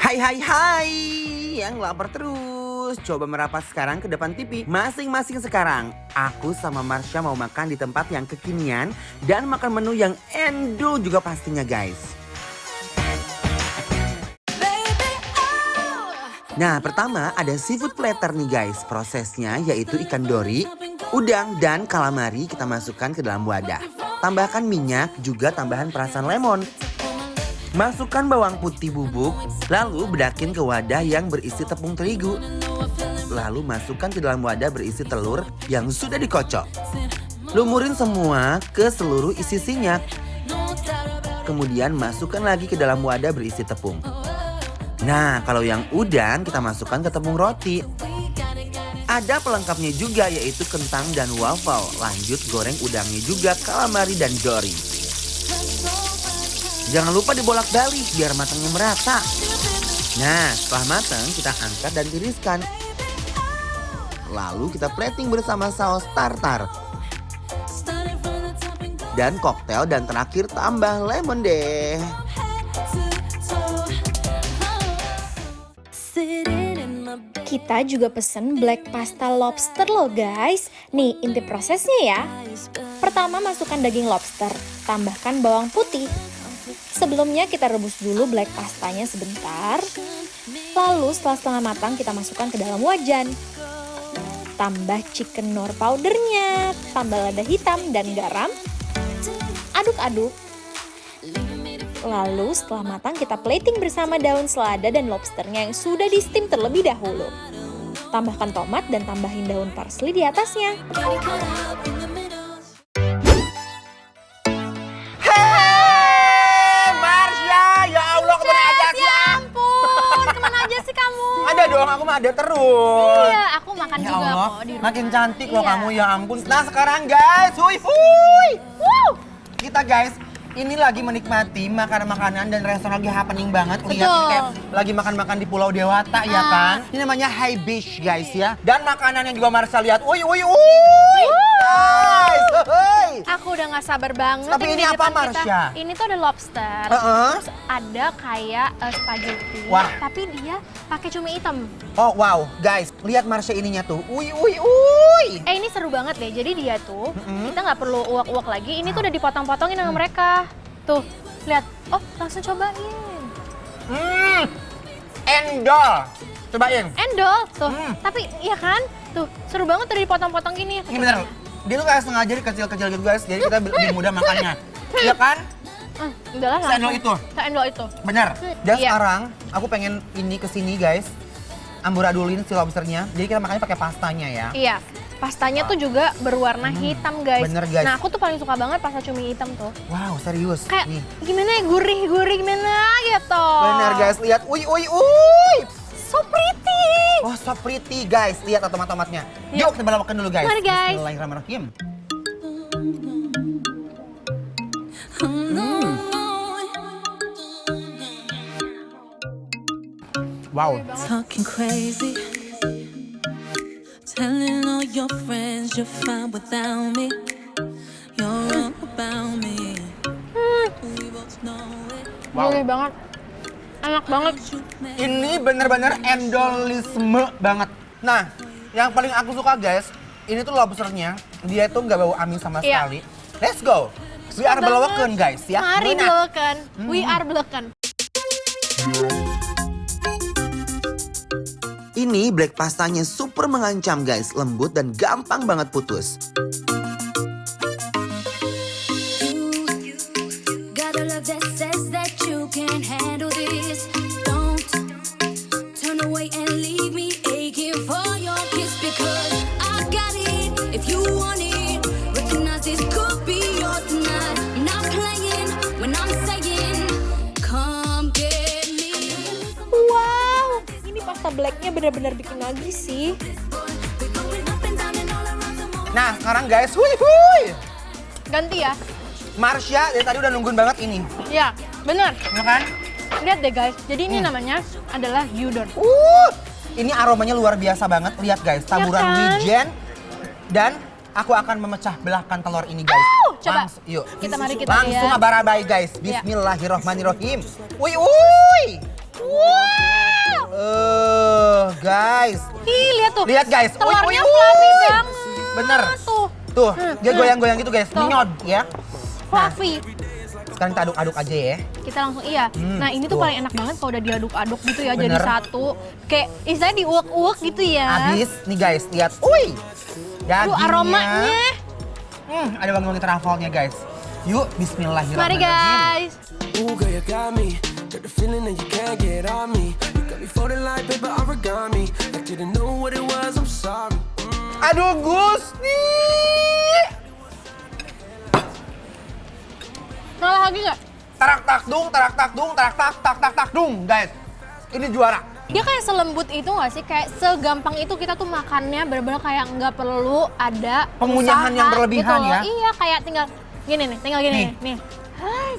Hai hai hai, yang lapar terus. Coba merapat sekarang ke depan TV masing-masing sekarang. Aku sama Marsha mau makan di tempat yang kekinian dan makan menu yang endul juga pastinya guys. Nah pertama ada seafood platter nih guys. Prosesnya yaitu ikan dori, udang dan calamari kita masukkan ke dalam wadah. Tambahkan minyak juga tambahan perasan lemon. Masukkan bawang putih bubuk, lalu bedakin ke wadah yang berisi tepung terigu. Lalu masukkan ke dalam wadah berisi telur yang sudah dikocok. Lumurin semua ke seluruh isi sinyak. Kemudian masukkan lagi ke dalam wadah berisi tepung. Nah, kalau yang udang kita masukkan ke tepung roti. Ada pelengkapnya juga yaitu kentang dan waffle. Lanjut goreng udangnya juga, calamari dan dori. Jangan lupa dibolak-balik biar matangnya merata. Nah, setelah matang kita angkat dan tiriskan. Lalu kita plating bersama saus tartar. Dan koktail dan terakhir tambah lemon deh. Kita juga pesen black pasta lobster loh guys. Nih inti prosesnya ya. Pertama masukkan daging lobster, tambahkan bawang putih. Sebelumnya kita rebus dulu black pastanya sebentar. Lalu setelah setengah matang kita masukkan ke dalam wajan. Tambah chicken nor powdernya, tambah lada hitam dan garam. Aduk-aduk. Lalu setelah matang kita plating bersama daun selada dan lobsternya yang sudah di steam terlebih dahulu. Tambahkan tomat dan tambahin daun parsley di atasnya. Ada dong, aku mah ada terus. Iya, aku makan Ya juga Allah, kok di rumah. makin cantik loh Iya. kamu, ya ampun. Nah sekarang guys, hui hui. Kita guys, ini lagi menikmati makanan-makanan dan restoran lagi happening banget. Lihat ini Betul. kayak lagi makan-makan di Pulau Dewata ya kan. Ini namanya High Beach guys ya. Dan makanan yang juga Marsha lihat, ui. Guys, hey. Aku udah gak sabar banget. Tapi ini di apa, depan kita. Marsha? Ini tuh ada lobster. Terus ada kayak spaghetti. Wah. Tapi dia pakai cumi hitam. Oh wow, guys, lihat Marsha ininya tuh. Ui. Ini seru banget deh. Jadi dia tuh kita nggak perlu uak-uak lagi. Ini tuh udah dipotong-potongin sama mereka. Tuh, lihat. Oh, langsung cobain. Endol. Cobain. Endol tuh. Tapi iya kan? Tuh, seru banget udah dipotong-potong gini. Ini bener, dia tuh kayak sengaja kecil-kecil gitu guys, jadi kita lebih mudah makannya. Iya kan? Udahlah Sendol langsung. itu. Sendol itu. Bener. Dan Iya. sekarang aku pengen ini kesini guys, amburadulin si lobsternya. Jadi kita makannya pakai pastanya ya. Iya. Pastanya tuh juga berwarna hitam guys. Bener, guys. Nah aku tuh paling suka banget pasta cumi hitam tuh. Wow, serius. Kayak Nih. gimana ya, gurih gimana gitu. Bener guys, lihat. Ui. So pretty. Oh, so pretty guys. Lihat tomat-tomatnya. Yuk. Yuk kita makan dulu guys. Mari, guys. Bismillahirrahmanirrahim. Wow. Talking crazy, telling all your friends you're fine without me. You're all about me. We both know it. Wow. Gurih banget. Enak banget. Ini bener-bener endolisme banget. Nah, yang paling aku suka guys, ini tuh lobsternya, dia tuh nggak bau amis sama Iya. sekali. Let's go. We are belawakan guys ya. Mari Nah, belawakan. We are belawakan. Ini black pastanya super mengancam guys, lembut dan gampang banget putus. Got a love that says that you can't handle this. Don't turn away and leave me aching for your kiss because I got it. If you want it, recognize this could be yours tonight. I'm not playing when I'm saying, come get me. Wow, ini pasta blacknya benar-benar bikin nagih sih. We're going up and down and all around the moon. Nah sekarang guys, hui. Ganti ya. Marsha dari tadi udah nungguin banget ini. Ya, bener. Ya kan? Lihat deh guys. Jadi ini namanya adalah gyudon. Ini aromanya luar biasa banget. Lihat guys, taburan kan? wijen. Dan aku akan memecah belahkan telur ini guys. Coba. Yuk. Mari kita Langsung lihat. abarabai guys. Iya. Bismillahirrohmanirrohim. Ui. Wow. Guys. Ih, lihat tuh. Lihat guys. Telurnya fluffy banget. Bener. Tuh. Tuh, dia goyang-goyang gitu guys. Tuh. Nyod ya. Fluffy. Sekarang kita aduk-aduk aja ya. Kita langsung iya. Nah, ini tuh tuh. paling enak banget kalau udah diaduk-aduk gitu ya jadi Bener. satu. Kayak istilahnya diuak-uak gitu ya. Habis nih guys, lihat. Uy. Aduh, Dagingnya. aromanya. Ada wangi-wangi truffle-nya guys. Yuk, bismillahirrahmanirrahim. Mari guys. Ooh, girl, you got me. Got the feeling that you can't get on me. You got me folding like paper origami. I didn't know what it was, I'm sorry. Aduh, Gusti. Ngalah lagi nggak? Tarak tak dung, tarak tak dung, tarak tak dung, guys. Ini juara. Dia kayak selembut itu nggak sih? Kayak segampang itu kita tuh makannya bener-bener kayak nggak perlu ada Pengunyahan usaha yang berlebihan gitu loh. ya. Iya, kayak tinggal gini nih, tinggal gini Nih. nih. Hai.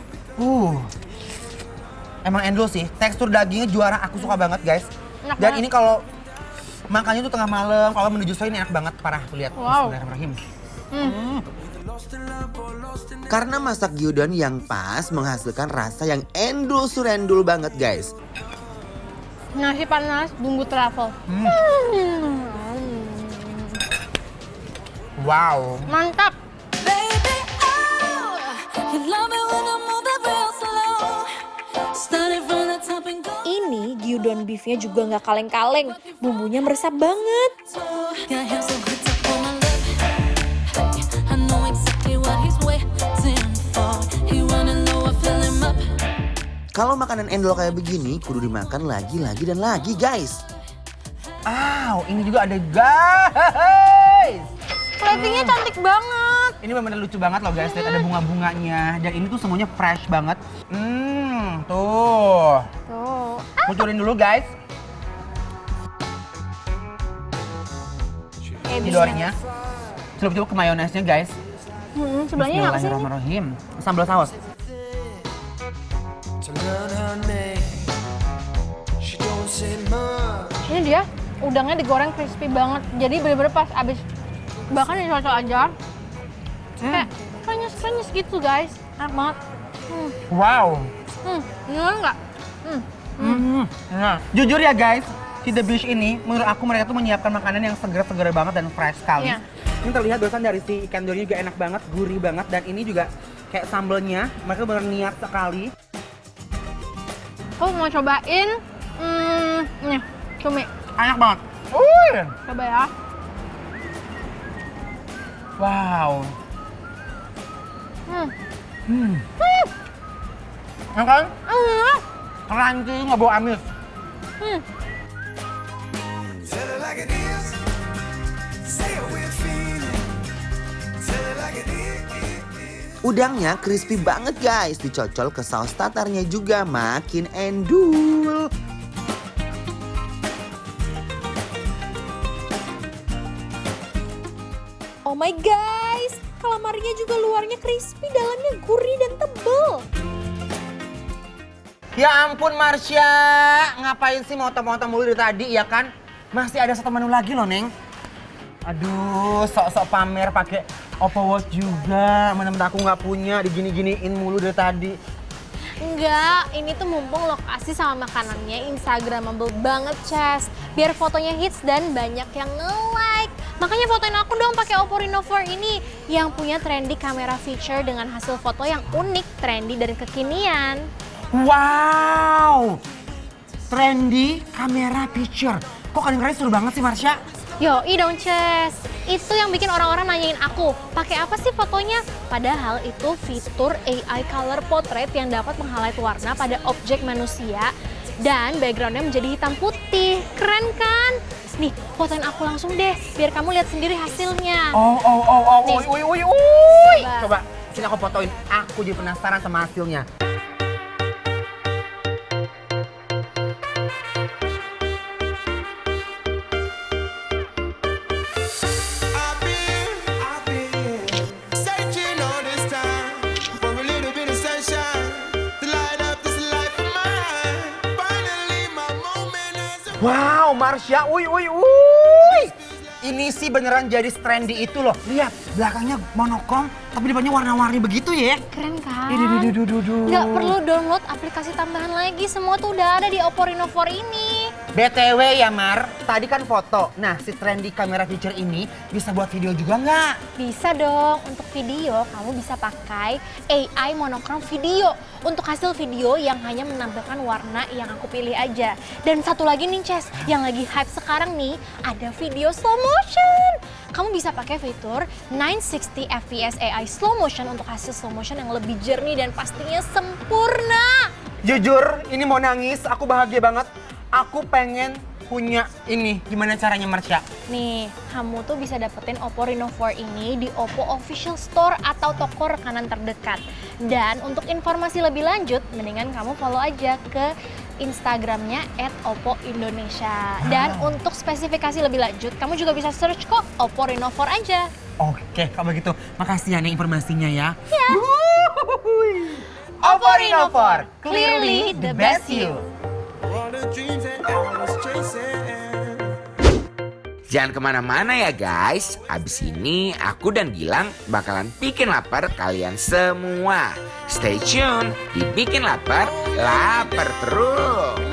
Emang endul sih, tekstur dagingnya juara, aku suka banget guys. Enak Dan banget. ini kalau makannya tuh tengah malam, kalau menuju sore ini enak banget, parah. Tuh lihat, Wow. Bismillahirrahmanirrahim. Hmm. Karena masak gyudon yang pas menghasilkan rasa yang endul surendul banget guys. Nasi panas, bumbu truffle. Wow. Mantap. Baby, oh, you love it when I move it real slow. Started from the top and go. Ini gyudon beefnya juga nggak kaleng-kaleng, bumbunya meresap banget. Got him so hooked up on my lip. Hey, I know exactly what he's waiting for. He running low, I fill him up. Kalau makanan endol kayak begini, kudu dimakan lagi dan lagi guys. Ini juga ada guys. Platingnya cantik banget. Ini benar-benar lucu banget loh guys, lihat ada bunga-bunganya. Dan ini tuh semuanya fresh banget. Tuh. Tuh. Kucurin dulu guys. Tidurnya. Coba ke mayonesnya guys. Sebelahnya apa sih ini? Bismillahirrahmanirrahim. Sambal saus. To learn her name. She don't say much. Ini dia udangnya digoreng crispy banget. Jadi bener-bener pas abis bahkan dicocol aja. Kayak krenyes-krenyes gitu guys. Enak banget. Wow. Bener nggak? Nah, jujur ya guys, si The Beach ini menurut aku mereka tuh menyiapkan makanan yang segar-segar banget dan fresh sekali. Iya. Ini terlihat dosan dari si ikan dori juga enak banget, gurih banget, dan ini juga kayak sambelnya mereka benar niat sekali. Aku mau cobain nih, cumi. Enak banget. Coba ya. Wow. Enak kan? Crunchy, nggak bau amis. Tell it like it is. Say it with feeling. Tell it like it is. Udangnya crispy banget guys, dicocol ke saus tatarnya juga makin endul. Oh my guys, calamarinya juga luarnya crispy, dalamnya gurih dan tebel. Ya ampun Marsha, ngapain sih motong-motong mulu dari tadi ya kan? Masih ada satu menu lagi loh Neng. Aduh, sok-sok pamer pakai Oppo Watch juga. Mana-mana aku nggak punya, digini-giniin mulu dari tadi. Enggak, ini tuh mumpung lokasi sama makanannya instagramable banget, Ces. Biar fotonya hits dan banyak yang nge-like. Makanya fotoin aku dong pakai Oppo Reno 4 ini yang punya trendy kamera feature dengan hasil foto yang unik, trendy dan kekinian. Wow, trendy kamera picture. Kok kalian seru banget sih Marsha? Yoi dong, Ces. Itu yang bikin orang-orang nanyain aku, pakai apa sih fotonya? Padahal itu fitur AI color portrait yang dapat meng-highlight warna pada objek manusia dan backgroundnya menjadi hitam putih. Keren kan? Nih, fotoin aku langsung deh, biar kamu lihat sendiri hasilnya. Nih. Coba, sini aku fotoin. Aku jadi penasaran sama hasilnya. I've been searching all this time for a little bit of sunshine to light up this life of mine. Finally, my moment has arrived. Wow, Marsha, ini sih beneran jadi trendy itu loh. Lihat, belakangnya monokrom, tapi depannya warna-warni begitu ya. Keren kan? Duh. Nggak perlu download aplikasi tambahan lagi, semua tuh udah ada di Oppo Reno 4 ini. BTW ya Mar, tadi kan foto. Nah si trendy kamera feature ini bisa buat video juga nggak? Bisa dong, untuk video kamu bisa pakai AI monochrome video. Untuk hasil video yang hanya menampilkan warna yang aku pilih aja. Dan satu lagi nih Ces, yang lagi hype sekarang nih, ada video slow motion. Kamu bisa pakai fitur 960 fps AI slow motion untuk hasil slow motion yang lebih jernih dan pastinya sempurna. Jujur, ini mau nangis, aku bahagia banget. Aku pengen punya ini, gimana caranya Marsha? Nih, kamu tuh bisa dapetin Oppo Reno 4 ini di Oppo Official Store atau toko rekanan terdekat. Dan untuk informasi lebih lanjut, mendingan kamu follow aja ke Instagramnya @oppo_indonesia. Dan untuk spesifikasi lebih lanjut, kamu juga bisa search kok Oppo Reno 4 aja. Oke, kalau begitu makasih ya nih informasinya ya. Ya. Oppo Reno 4, clearly the best you. All the dreams that I was chasing. Jangan kemana-mana ya guys. Abis ini aku dan Gilang bakalan bikin lapar kalian semua. Stay tune di Bikin Lapar, lapar terus.